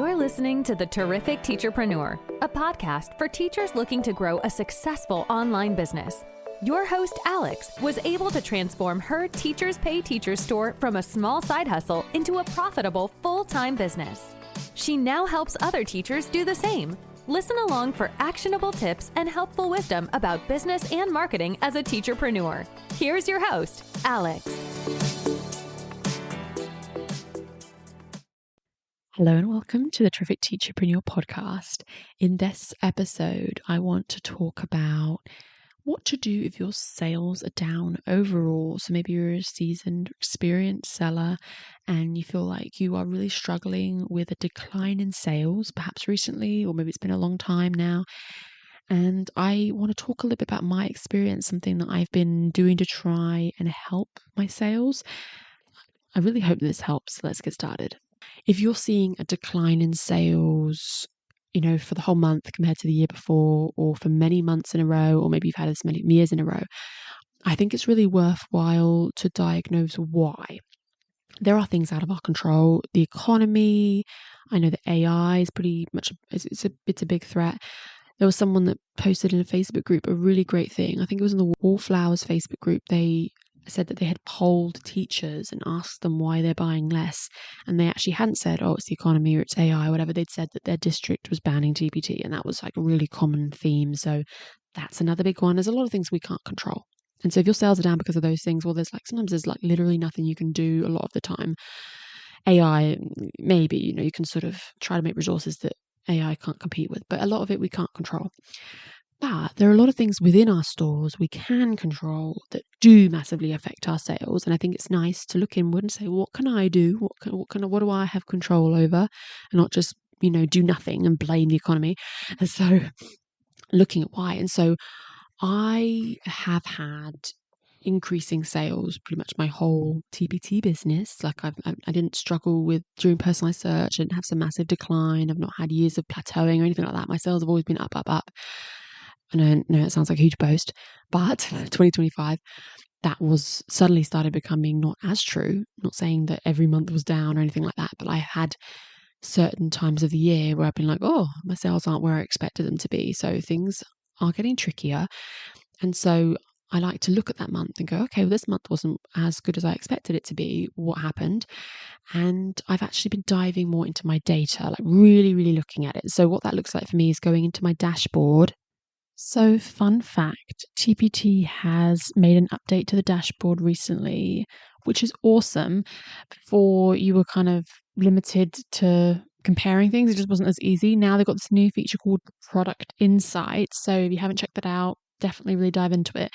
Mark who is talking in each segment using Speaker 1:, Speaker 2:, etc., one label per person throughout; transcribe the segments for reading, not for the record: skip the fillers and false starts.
Speaker 1: You're listening to the Terrific Teacherpreneur, a podcast for teachers looking to grow a successful online business. Your host, Alex, was able to transform her Teachers Pay Teachers store from a small side hustle into a profitable full-time business. She now helps other teachers do the same. Listen along for actionable tips and helpful wisdom about business and marketing as a teacherpreneur. Here's your host, Alex.
Speaker 2: Hello and welcome to the Terrific Teacherpreneur podcast. In this episode, I want to talk about what to do if your sales are down overall. So maybe you're a seasoned, experienced seller and you feel like you are really struggling with a decline in sales, perhaps recently, or maybe it's been a long time now. And I want to talk a little bit about my experience, something that I've been doing to try and help my sales. I really hope this helps. Let's get started. If you're seeing a decline in sales, for the whole month compared to the year before, or for many months in a row, or maybe you've had as many years in a row, I think it's really worthwhile to diagnose why. There are things out of our control. The economy, I know that AI is pretty much, it's a big threat. There was someone that posted in a Facebook group a really great thing. I think it was in the Wallflowers Facebook group. They said that they had polled teachers and asked them why they're buying less, and they actually hadn't said, oh, it's the economy or it's AI or whatever. They'd said that their district was banning TPT, and that was like a really common theme. So that's another big one. There's a lot of things we can't control, and so if your sales are down because of those things, well, sometimes there's literally nothing you can do a lot of the time. AI, maybe, you can sort of try to make resources that AI can't compete with, but a lot of it we can't control. But there are a lot of things within our stores we can control that do massively affect our sales. And I think it's nice to look inward and say, what can I do? What do I have control over? And not just, do nothing and blame the economy. And so looking at why. And so I have had increasing sales pretty much my whole TPT business. I didn't struggle with doing personalized search and have some massive decline. I've not had years of plateauing or anything like that. My sales have always been up, up, up. I know it sounds like a huge boast, but 2025, that was suddenly started becoming not as true. Not saying that every month was down or anything like that, but I had certain times of the year where I've been like, oh, my sales aren't where I expected them to be. So things are getting trickier. And so I like to look at that month and go, okay, well, this month wasn't as good as I expected it to be. What happened? And I've actually been diving more into my data, really, really looking at it. So what that looks like for me is going into my dashboard. So fun fact, TPT has made an update to the dashboard recently, which is awesome. Before you were kind of limited to comparing things, it just wasn't as easy. Now they've got this new feature called Product Insights. So if you haven't checked that out, definitely really dive into it.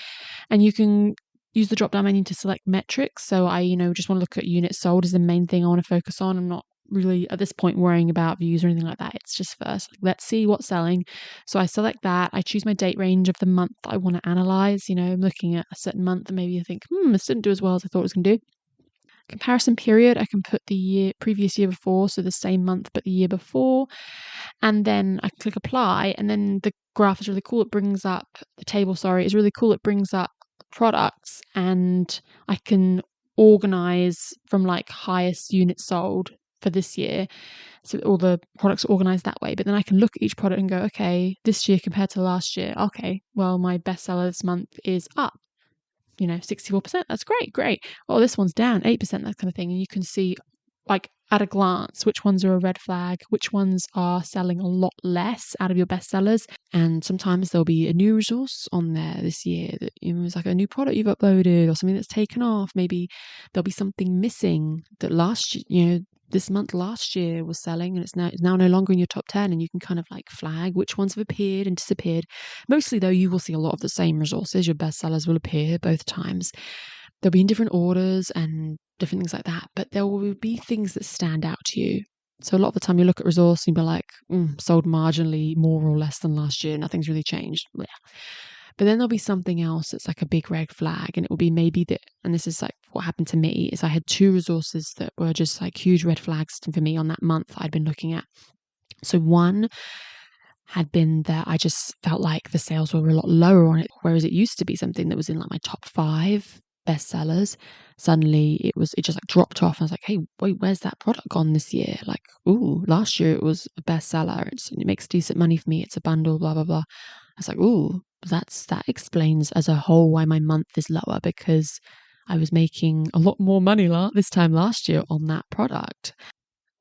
Speaker 2: And you can use the drop-down menu to select metrics. So I, just want to look at units sold is the main thing I want to focus on. I'm not really at this point worrying about views or anything like that. It's just first, let's see what's selling. So I select that. I choose my date range of the month that I want to analyze. I'm looking at a certain month and maybe I think, this didn't do as well as I thought it was going to do. Comparison period, I can put the previous year before, so the same month but the year before, and then I click apply, and then the graph is really cool. It brings up the table, is really cool. It brings up products, and I can organize from highest units sold for this year. So all the products are organized that way. But then I can look at each product and go, okay, this year compared to last year, okay, well, my bestseller this month is up, 64%. That's great. Oh, this one's down 8%, that kind of thing. And you can see at a glance which ones are a red flag, which ones are selling a lot less out of your bestsellers. And sometimes there'll be a new resource on there this year that is like a new product you've uploaded or something that's taken off. Maybe there'll be something missing that this month last year was selling and it's now no longer in your top 10, and you can kind of flag which ones have appeared and disappeared. Mostly though, you will see a lot of the same resources. Your bestsellers will appear both times. They'll be in different orders and different things like that, but there will be things that stand out to you. So a lot of the time you look at resource and you'll be like, sold marginally more or less than last year. Nothing's really changed. Yeah. But then there'll be something else that's like a big red flag, and it will be maybe that, and this is what happened to me, is I had two resources that were just huge red flags for me on that month I'd been looking at. So one had been that I just felt like the sales were a lot lower on it, whereas it used to be something that was in my top 5 bestsellers. suddenly it just like dropped off. I was like, hey, wait, where's that product gone this year? Like, ooh, last year it was a bestseller. It makes decent money for me. It's a bundle, blah, blah, blah. I was like, ooh, that explains as a whole why my month is lower, because I was making a lot more money this time last year on that product.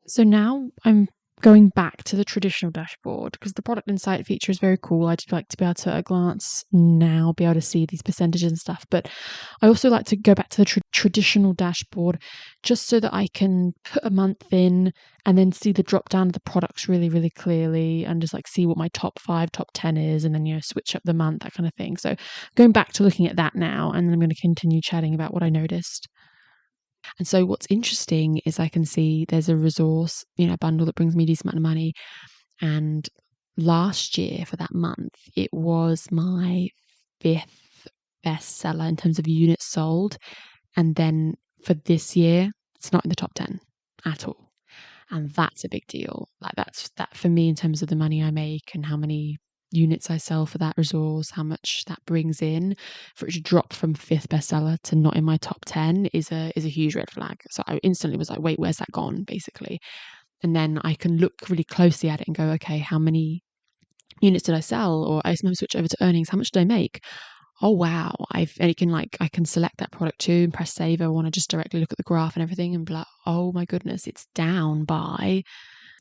Speaker 2: So now I'm going back to the traditional dashboard, because the product insight feature is very cool. I'd like to be able to at a glance now be able to see these percentages and stuff. But I also like to go back to the traditional dashboard just so that I can put a month in and then see the drop down of the products really, really clearly, and just like see what my top 5, top 10 is, and then, switch up the month, that kind of thing. So going back to looking at that now, and then I'm going to continue chatting about what I noticed. And so what's interesting is I can see there's a resource, a bundle that brings me a decent amount of money. And last year for that month, it was my 5th bestseller in terms of units sold. And then for this year, it's not in the top 10 at all. And that's a big deal. Like that for me in terms of the money I make and how many units I sell for that resource, how much that brings in. For it to drop from 5th bestseller to not in my top 10 is a huge red flag. So I instantly was like, wait, where's that gone, basically? And then I can look really closely at it and go, okay, how many units did I sell? Or I switch over to earnings, how much did I make? Oh wow, and I can select that product too and press save. I want to just directly look at the graph and everything and be like, oh my goodness, it's down by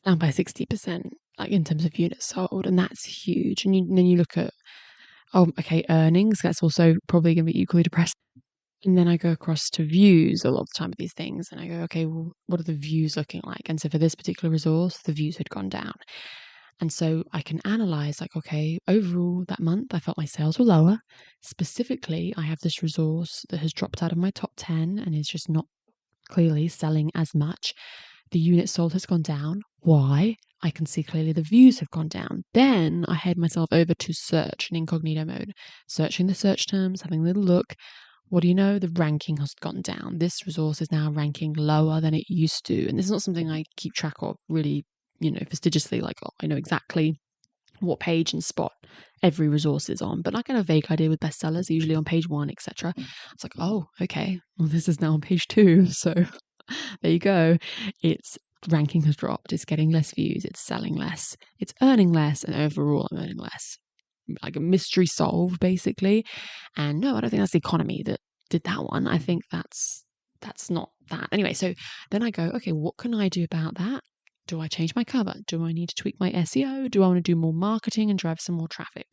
Speaker 2: 60%, like in terms of units sold, and that's huge. And then you look at, oh, okay, earnings, that's also probably going to be equally depressing. And then I go across to views a lot of the time with these things, and I go, okay, well, what are the views looking like? And so for this particular resource, the views had gone down. And so I can analyze, like, okay, overall that month, I felt my sales were lower. Specifically, I have this resource that has dropped out of my top 10 and is just not clearly selling as much. The unit sold has gone down. Why? I can see clearly the views have gone down. Then I head myself over to search in incognito mode, searching the search terms, having a little look. What do you know? The ranking has gone down. This resource is now ranking lower than it used to. And this is not something I keep track of really, fastidiously, like, oh, I know exactly what page and spot every resource is on, but I get a vague idea with bestsellers, usually on page 1, etc. It's like, oh, okay, well, this is now on page 2, so there you go. Its ranking has dropped, it's getting less views, it's selling less, it's earning less, and overall I'm earning less. Like a mystery solved, basically. And no, I don't think that's the economy that did that one. I think that's not that. Anyway, so then I go, okay, what can I do about that? Do I change my cover? Do I need to tweak my SEO? Do I want to do more marketing and drive some more traffic?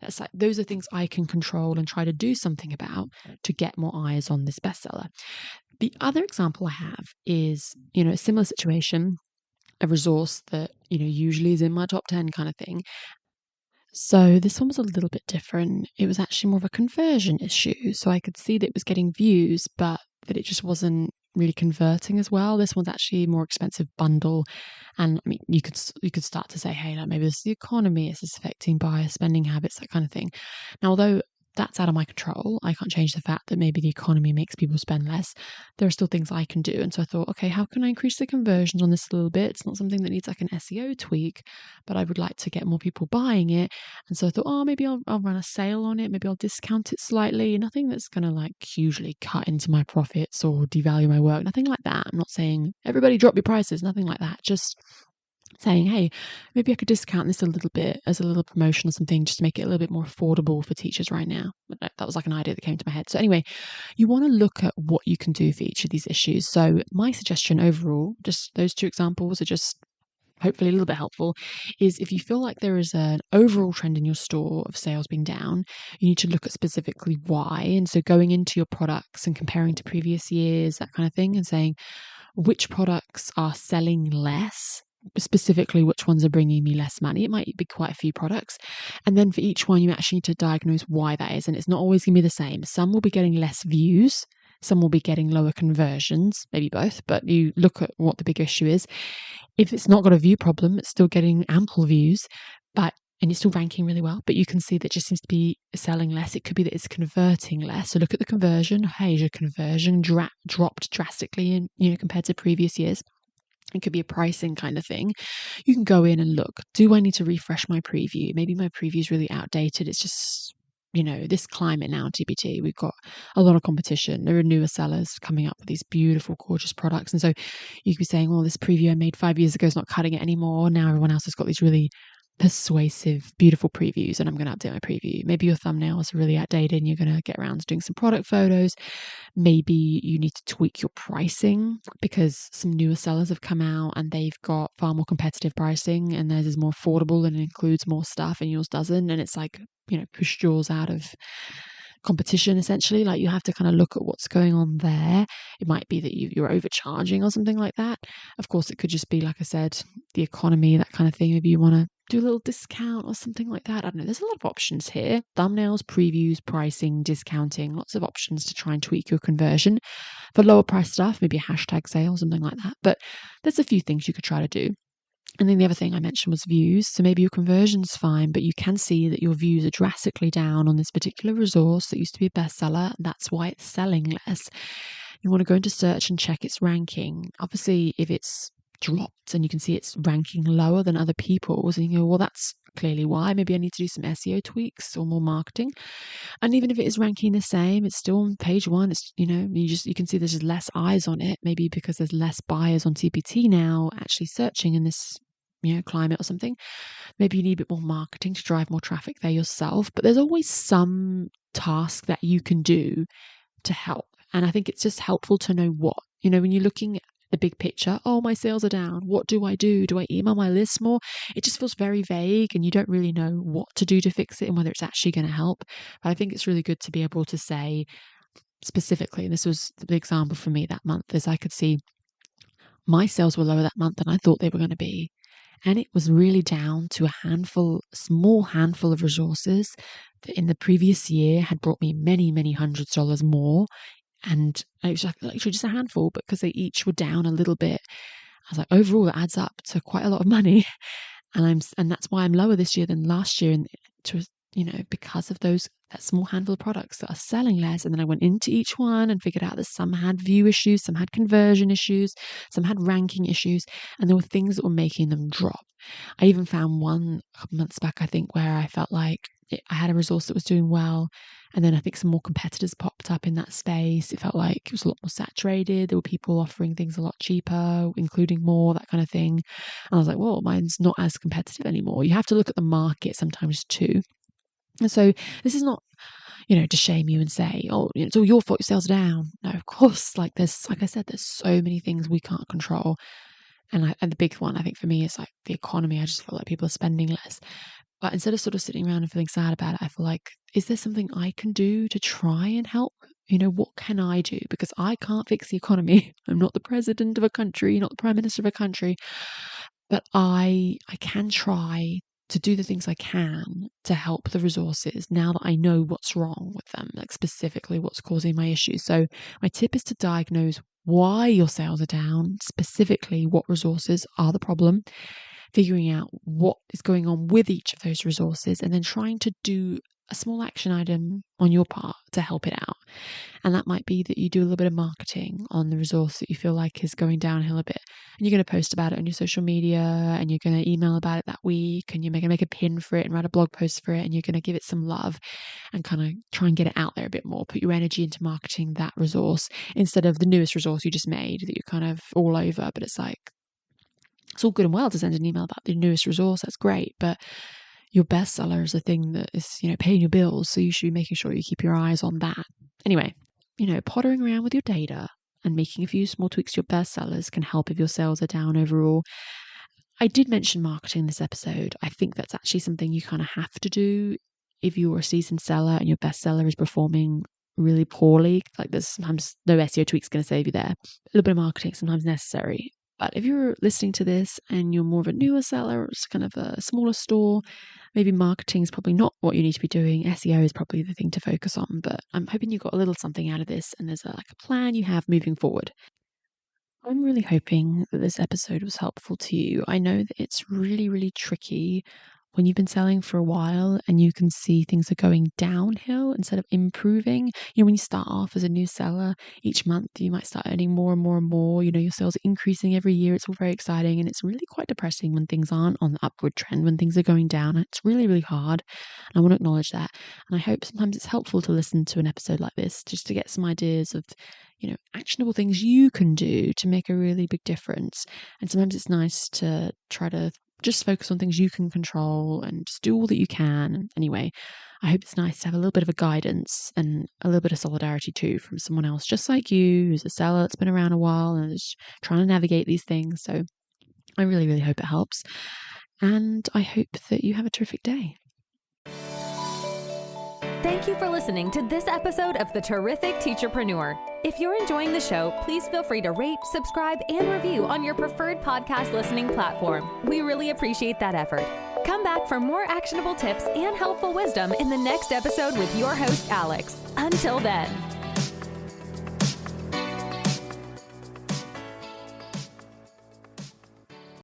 Speaker 2: That's like, those are things I can control and try to do something about to get more eyes on this bestseller. The other example I have is, a similar situation, a resource that, usually is in my top 10 kind of thing. So this one was a little bit different. It was actually more of a conversion issue. So I could see that it was getting views, but that it just wasn't really converting as well. This one's actually a more expensive bundle. And I mean, you could start to say, hey, like maybe this is the economy, is this affecting buyer spending habits, that kind of thing. Now, although that's out of my control, I can't change the fact that maybe the economy makes people spend less. There are still things I can do. And so I thought, okay, how can I increase the conversions on this a little bit? It's not something that needs like an SEO tweak, but I would like to get more people buying it. And so I thought, oh, maybe I'll run a sale on it. Maybe I'll discount it slightly. Nothing that's going to like hugely cut into my profits or devalue my work. Nothing like that. I'm not saying everybody drop your prices. Nothing like that. Just saying, hey, maybe I could discount this a little bit as a little promotion or something, just to make it a little bit more affordable for teachers right now. That was like an idea that came to my head. So anyway, you want to look at what you can do for each of these issues. So my suggestion overall, just those 2 examples are just hopefully a little bit helpful, is if you feel like there is an overall trend in your store of sales being down, you need to look at specifically why. And so going into your products and comparing to previous years, that kind of thing, and saying which products are selling less, specifically which ones are bringing me less money. It might be quite a few products. And then for each one, you actually need to diagnose why that is. And it's not always going to be the same. Some will be getting less views. Some will be getting lower conversions, maybe both, but you look at what the big issue is. If it's not got a view problem, it's still getting ample views, and it's still ranking really well, but you can see that it just seems to be selling less. It could be that it's converting less. So look at the conversion. Hey, is your conversion dropped drastically in, compared to previous years? It could be a pricing kind of thing. You can go in and look, do I need to refresh my preview? Maybe my preview is really outdated. It's just this climate now, TPT, we've got a lot of competition. There are newer sellers coming up with these beautiful, gorgeous products. And so you could be saying, well, this preview I made 5 years ago is not cutting it anymore. Now everyone else has got these really persuasive, beautiful previews, and I'm going to update my preview. Maybe your thumbnails are really outdated and you're going to get around to doing some product photos. Maybe you need to tweak your pricing because some newer sellers have come out and they've got far more competitive pricing, and theirs is more affordable and includes more stuff and yours doesn't. And it's like, pushed yours out of competition, essentially. Like, you have to kind of look at what's going on there. It might be that you're overcharging or something like that. Of course, it could just be, like I said, the economy, that kind of thing. Maybe you want to do a little discount or something like that. I don't know. There's a lot of options here: thumbnails, previews, pricing, discounting, lots of options to try and tweak your conversion. For lower price stuff, maybe a hashtag sale, something like that. But there's a few things you could try to do. And then the other thing I mentioned was views. So maybe your conversion's fine, but you can see that your views are drastically down on this particular resource that used to be a bestseller. That's why it's selling less. You want to go into search and check its ranking. Obviously, if it's dropped and you can see it's ranking lower than other people's, and you go, well, that's clearly why. Maybe I need to do some SEO tweaks or more marketing. And even if it is ranking the same, it's still on page one. It's, you can see there's just less eyes on it, maybe because there's less buyers on TPT now actually searching in this, climate or something. Maybe you need a bit more marketing to drive more traffic there yourself. But there's always some task that you can do to help. And I think it's just helpful to know what, when you're looking at the big picture, oh, my sales are down. What do I do? Do I email my list more? It just feels very vague and you don't really know what to do to fix it and whether it's actually going to help. But I think it's really good to be able to say specifically, and this was the example for me that month, is I could see my sales were lower that month than I thought they were going to be. And it was really down to a small handful of resources that in the previous year had brought me many, many hundreds of dollars more. And it was literally just a handful, but because they each were down a little bit, I was like, overall, that adds up to quite a lot of money. And that's why I'm lower this year than last year. And because of that small handful of products that are selling less. And then I went into each one and figured out that some had view issues, some had conversion issues, some had ranking issues, and there were things that were making them drop. I even found one a couple months back, I think, where I felt like I had a resource that was doing well, and then I think some more competitors popped up in that space. It felt like it was a lot more saturated. There were people offering things a lot cheaper, including more, that kind of thing. And I was like, well, mine's not as competitive anymore. You have to look at the market sometimes too. And so this is not, to shame you and say, oh, it's all your fault, your sales are down. No, of course, like I said, there's so many things we can't control. And the big one, I think, for me is like the economy. I just feel like people are spending less. But instead of sort of sitting around and feeling sad about it, I feel like, is there something I can do to try and help? What can I do? Because I can't fix the economy. I'm not the president of a country, not the prime minister of a country. But I can try to do the things I can to help the resources now that I know what's wrong with them, like specifically what's causing my issues. So my tip is to diagnose why your sales are down, specifically what resources are the problem, figuring out what is going on with each of those resources, and then trying to do a small action item on your part to help it out. And that might be that you do a little bit of marketing on the resource that you feel like is going downhill a bit, and you're going to post about it on your social media, and you're going to email about it that week, and you're going to make a pin for it and write a blog post for it, and you're going to give it some love and kind of try and get it out there a bit more. Put your energy into marketing that resource instead of the newest resource you just made that you're kind of all over. But it's like, it's all good and well to send an email about the newest resource. That's great. But your bestseller is a thing that is, paying your bills. So you should be making sure you keep your eyes on that. Anyway, pottering around with your data and making a few small tweaks to your bestsellers can help if your sales are down overall. I did mention marketing in this episode. I think that's actually something you kind of have to do if you're a seasoned seller and your bestseller is performing really poorly. Like, there's sometimes no SEO tweaks going to save you there. A little bit of marketing sometimes necessary. But if you're listening to this and you're more of a newer seller, or it's kind of a smaller store, maybe marketing is probably not what you need to be doing. SEO is probably the thing to focus on. But I'm hoping you got a little something out of this, and there's a plan you have moving forward. I'm really hoping that this episode was helpful to you. I know that it's really, really tricky when you've been selling for a while and you can see things are going downhill instead of improving. When you start off as a new seller, each month you might start earning more and more and more. Your sales are increasing every year. It's all very exciting, and it's really quite depressing when things aren't on the upward trend, when things are going down. It's really, really hard. And I want to acknowledge that. And I hope sometimes it's helpful to listen to an episode like this just to get some ideas of, actionable things you can do to make a really big difference. And sometimes it's nice to try to just focus on things you can control and just do all that you can. And anyway, I hope it's nice to have a little bit of a guidance and a little bit of solidarity too from someone else just like you, who's a seller that's been around a while and is trying to navigate these things. So I really, really hope it helps. And I hope that you have a terrific day.
Speaker 1: Thank you for listening to this episode of The Terrific Teacherpreneur. If you're enjoying the show, please feel free to rate, subscribe, and review on your preferred podcast listening platform. We really appreciate that effort. Come back for more actionable tips and helpful wisdom in the next episode with your host, Alex. Until then.